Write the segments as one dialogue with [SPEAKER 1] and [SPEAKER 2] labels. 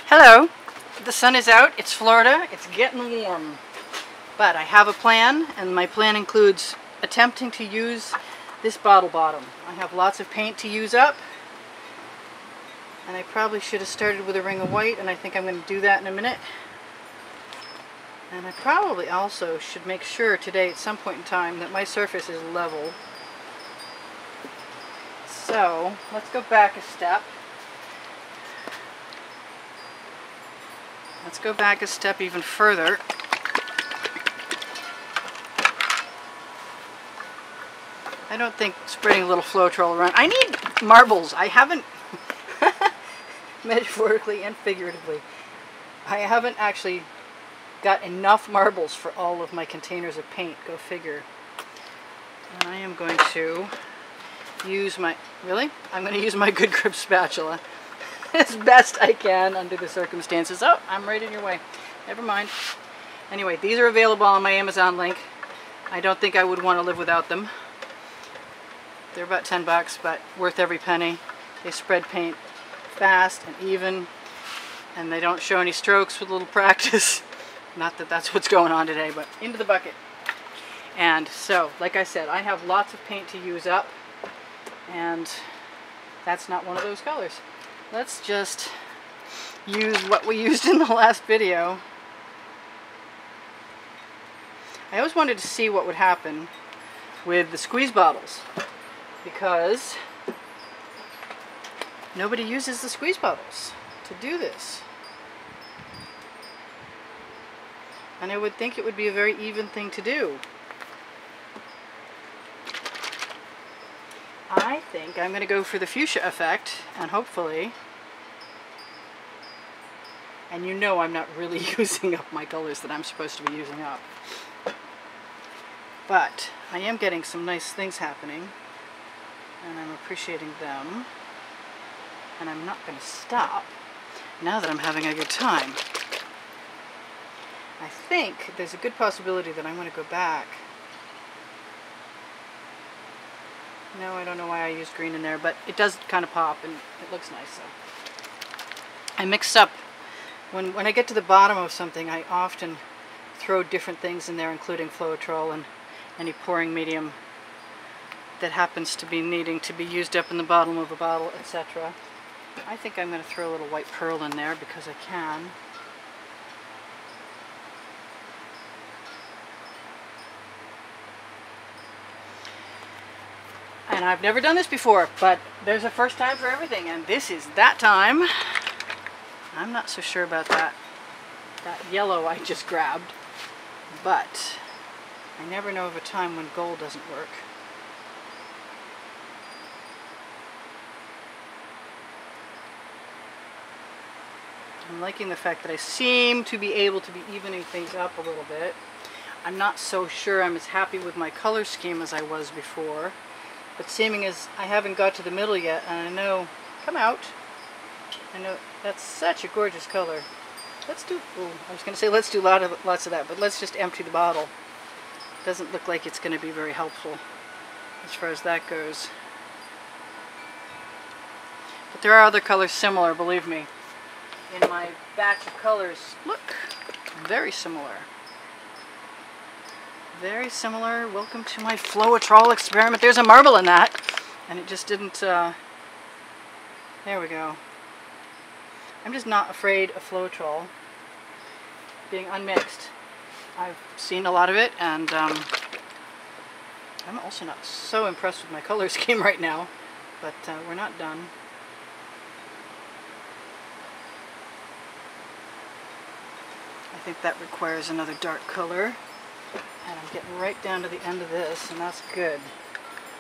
[SPEAKER 1] Hello, the sun is out, it's Florida, it's getting warm. But I have a plan, and my plan includes attempting to use this bottle bottom. I have lots of paint to use up, and I probably should have started with a ring of white, and I think I'm going to do that in a minute. And I probably also should make sure today at some point in time that my surface is level. So let's go back a step. Let's go back a step even further. I don't think spreading a little Floetrol around. I need marbles. I haven't, metaphorically and figuratively, I haven't actually got enough marbles for all of my containers of paint. Go figure. And I am going to use my, I'm going to use my good grip spatula as best I can under the circumstances. Oh, I'm right in your way. Never mind. Anyway, these are available on my Amazon link. I don't think I would want to live without them. They're about 10 bucks, but worth every penny. They spread paint fast and even, and they don't show any strokes with a little practice. Not that that's what's going on today, but into the bucket. And so, like I said, I have lots of paint to use up, and that's not one of those colors. Let's just use what we used in the last video. I always wanted to see what would happen with the squeeze bottles, because nobody uses the squeeze bottles to do this. And I would think it would be a very even thing to do. I think I'm going to go for the fuchsia effect, and hopefully, and you know I'm not really using up my colors that I'm supposed to be using up, but I am getting some nice things happening, and I'm appreciating them, and I'm not going to stop now that I'm having a good time. I think there's a good possibility that I'm going to go back. No, I don't know why I used green in there, but it does kind of pop and it looks nice. So I mixed up, when I get to the bottom of something, I often throw different things in there, including Floetrol and any pouring medium that happens to be needing to be used up in the bottom of a bottle, etc. I think I'm going to throw a little white pearl in there because I can. And I've never done this before, but there's a first time for everything, and this is that time. I'm not so sure about that yellow I just grabbed, but I never know of a time when gold doesn't work. I'm liking the fact that I seem to be able to be evening things up a little bit. I'm not so sure I'm as happy with my color scheme as I was before. But seeming as I haven't got to the middle yet, and I know, come out, I know that's such a gorgeous color. Let's do, ooh, I was going to say let's do lots of that, but let's just empty the bottle. Doesn't look like it's going to be very helpful as far as that goes. But there are other colors similar, believe me. In my batch of colors, look, very similar. Very similar. Welcome to my Floetrol experiment. There's a marble in that, and it just didn't, there we go. I'm just not afraid of Floetrol being unmixed. I've seen a lot of it, and I'm also not so impressed with my color scheme right now, but we're not done. I think that requires another dark color. And I'm getting right down to the end of this, and that's good.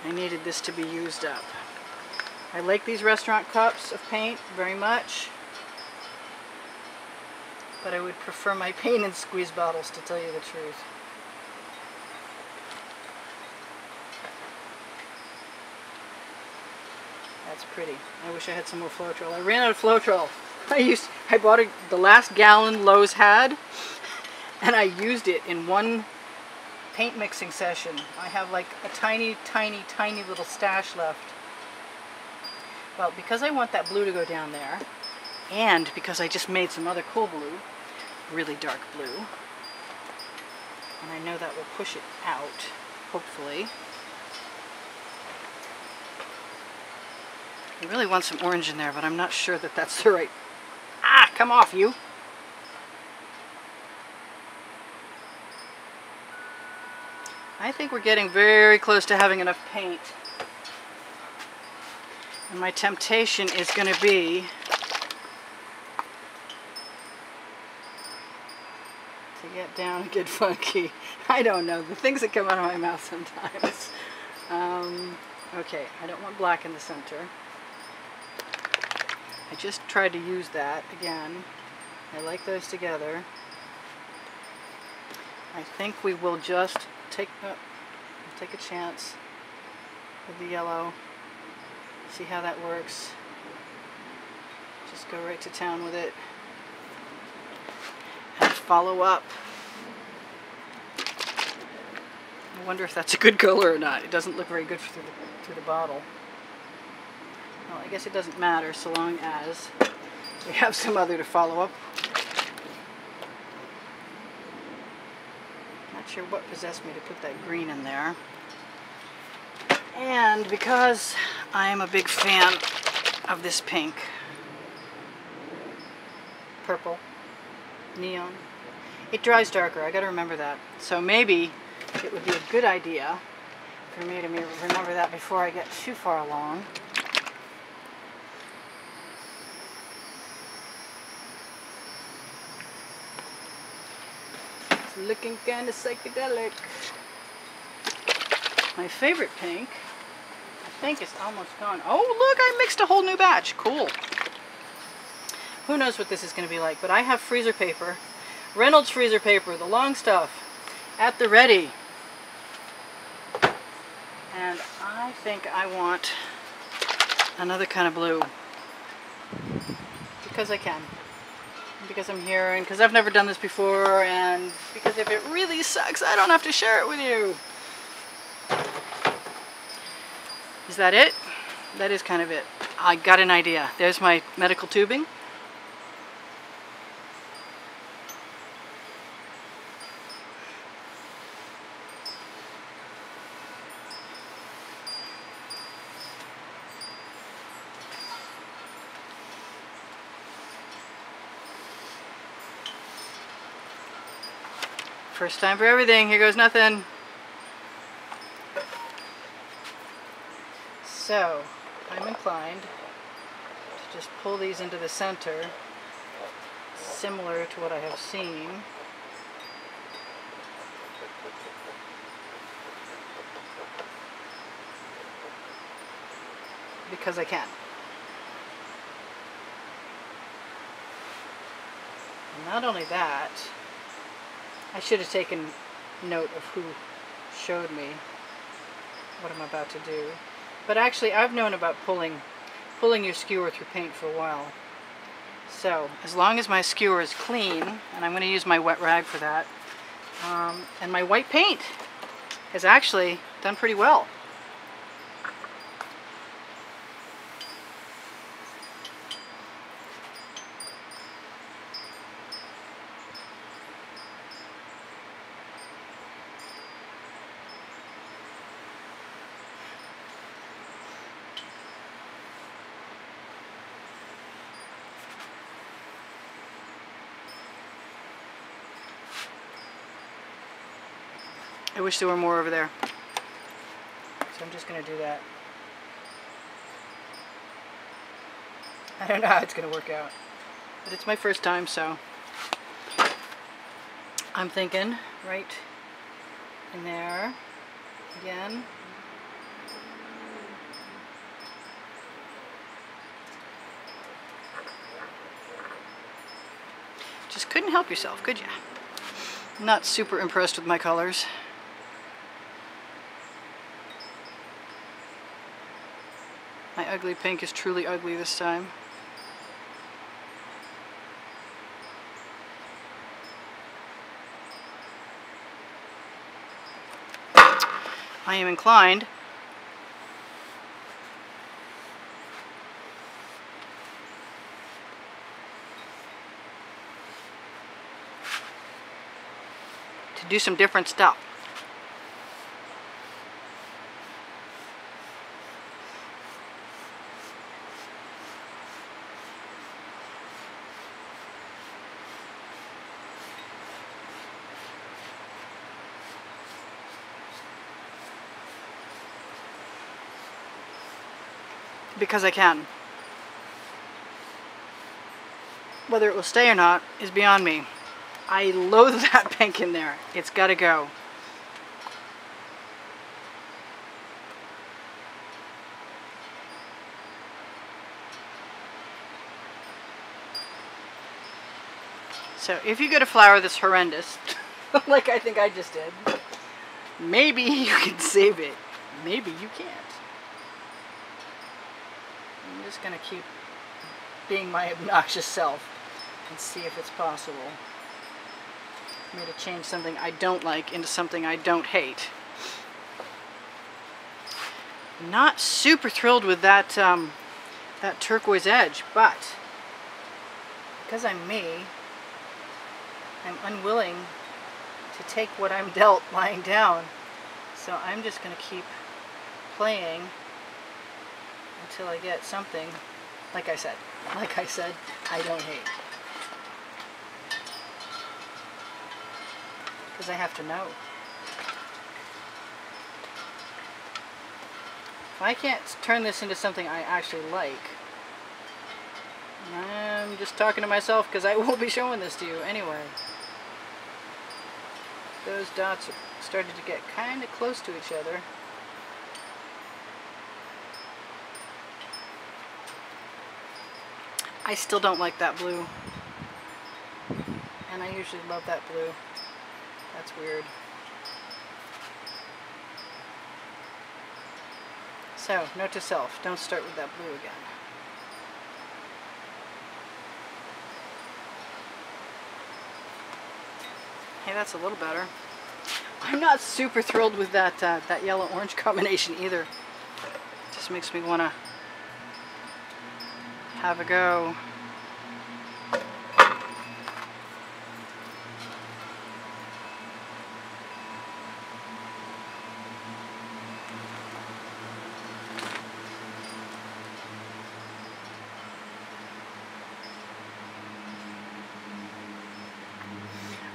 [SPEAKER 1] I needed this to be used up. I like these restaurant cups of paint very much, but I would prefer my paint in squeeze bottles, to tell you the truth. That's pretty. I wish I had some more Floetrol. I ran out of Floetrol. I bought the last gallon Lowe's had, and I used it in one paint mixing session. I have like a tiny, tiny, tiny little stash left. Well, because I want that blue to go down there, And because I just made some other cool blue, really dark blue, and I know that will push it out, hopefully. I really want some orange in there, but I'm not sure that that's the right... Ah, come off, you! I think we're getting very close to having enough paint. And my temptation is going to be to get down and get funky. I don't know, the things that come out of my mouth sometimes. Okay, I don't want black in the center. I just tried to use that again. I like those together. I think we will just take a chance with the yellow. See how that works. Just go right to town with it. And follow up. I wonder if that's a good color or not. It doesn't look very good through the bottle. Well, I guess it doesn't matter so long as we have some other to follow up. Not sure what possessed me to put that green in there. And because I am a big fan of this pink, purple, neon, it dries darker. I gotta remember that. So maybe it would be a good idea for me to remember that before I get too far along. It's looking kind of psychedelic. My favorite pink, I think, is almost gone. Oh, look, I mixed a whole new batch. Cool. Who knows what this is going to be like, but I have freezer paper, Reynolds freezer paper, the long stuff, at the ready. And I think I want another kind of blue. Because I can. Because I'm here, and because I've never done this before, and because if it really sucks, I don't have to share it with you. Is that it? That is kind of it. I got an idea. There's my medical tubing. First time for everything. Here goes nothing. So, I'm inclined to just pull these into the center, similar to what I have seen. Because I can. And not only that, I should have taken note of who showed me what I'm about to do. But actually, I've known about pulling your skewer through paint for a while. So, as long as my skewer is clean, and I'm going to use my wet rag for that, and my white paint has actually done pretty well. I wish there were more over there. So I'm just going to do that. I don't know how it's going to work out. But it's my first time, so I'm thinking right in there again. Just couldn't help yourself, could you? Not super impressed with my colors. My ugly pink is truly ugly this time. I am inclined to do some different stuff. Because I can. Whether it will stay or not is beyond me. I loathe that pink in there. It's gotta go. So if you get a flower that's horrendous, like I think I just did, maybe you can save it. Maybe you can't. I'm just going to keep being my obnoxious self and see if it's possible for me to change something I don't like into something I don't hate. Not super thrilled with that, that turquoise edge, but because I'm me, I'm unwilling to take what I'm dealt lying down. So I'm just going to keep playing until I get something, like I said, I don't hate. Because I have to know. If I can't turn this into something I actually like, I'm just talking to myself because I will be showing this to you anyway. Those dots are starting to get kind of close to each other. I still don't like that blue. And I usually love that blue. That's weird. So, note to self, don't start with that blue again. Hey, that's a little better. I'm not super thrilled with that that yellow-orange combination either. It just makes me want to have a go.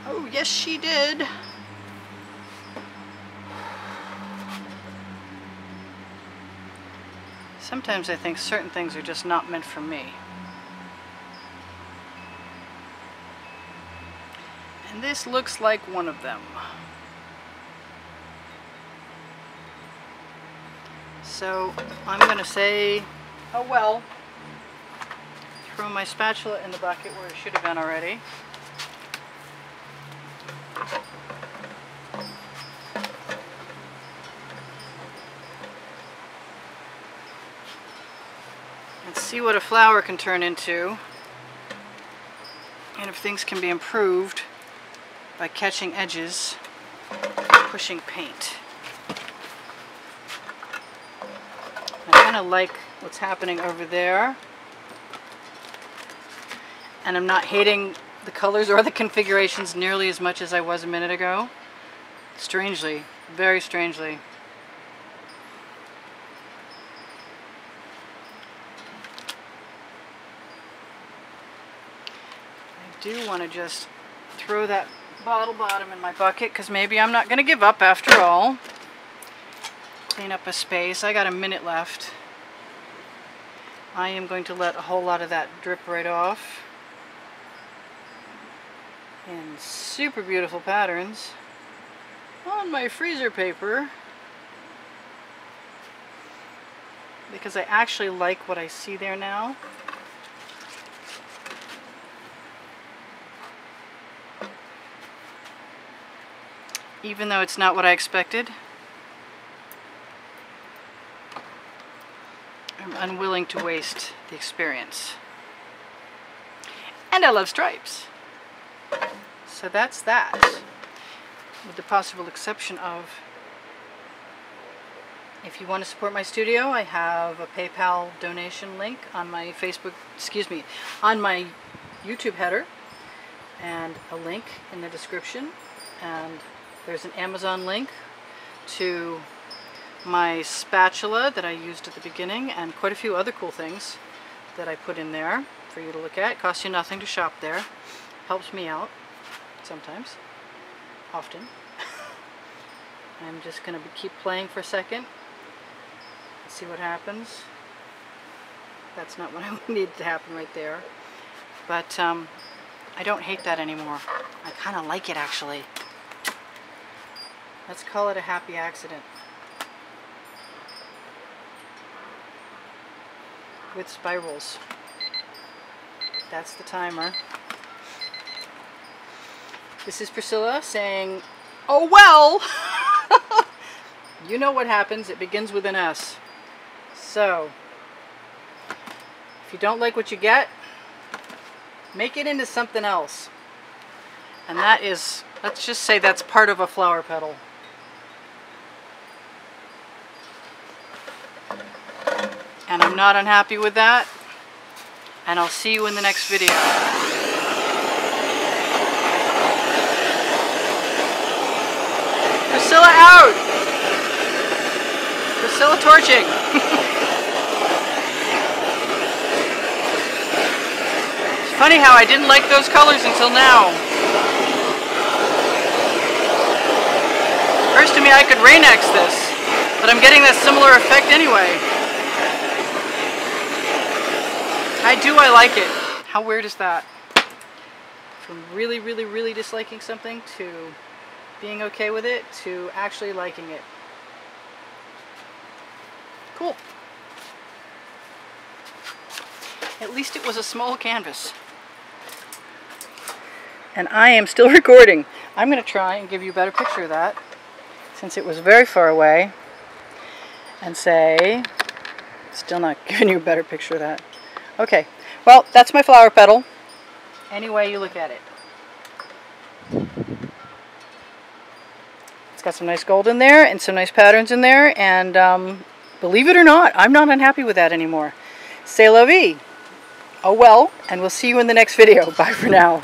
[SPEAKER 1] Oh, yes, she did. Sometimes I think certain things are just not meant for me. And this looks like one of them. So I'm going to say, oh well, throw my spatula in the bucket where it should have been already. And see what a flower can turn into, and if things can be improved by catching edges, pushing paint. I kind of like what's happening over there, and I'm not hating the colors or the configurations nearly as much as I was a minute ago. Strangely, very strangely. I do want to just throw that bottle bottom in my bucket because maybe I'm not going to give up after all. Clean up a space. I got a minute left. I am going to let a whole lot of that drip right off. In super beautiful patterns on my freezer paper because I actually like what I see there now. Even though it's not what I expected. I'm unwilling to waste the experience. And I love stripes. So that's that. With the possible exception of, if you want to support my studio, I have a PayPal donation link on my on my YouTube header, and a link in the description, and There's an Amazon link to my spatula that I used at the beginning, and quite a few other cool things that I put in there for you to look at. It costs you nothing to shop there. Helps me out sometimes, often. I'm just going to keep playing for a second. Let's see what happens. That's not what I needed to happen right there. But I don't hate that anymore. I kind of like it, actually. Let's call it a happy accident. With spirals. That's the timer. This is Priscilla saying, oh well! You know what happens. It begins with an S. So, if you don't like what you get, make it into something else. And that is, let's just say that's part of a flower petal. And I'm not unhappy with that. And I'll see you in the next video. Priscilla out! Priscilla torching! It's funny how I didn't like those colors until now. Occurs to me I could Rain-X this, but I'm getting that similar effect anyway. I like it. How weird is that? From really, really, really disliking something to being okay with it to actually liking it. Cool. At least it was a small canvas. And I am still recording. I'm going to try and give you a better picture of that, since it was very far away, and say, still not giving you a better picture of that. Okay, well, that's my flower petal, any way you look at it. It's got some nice gold in there, and some nice patterns in there, and believe it or not, I'm not unhappy with that anymore. C'est la vie. Oh well, and we'll see you in the next video. Bye for now.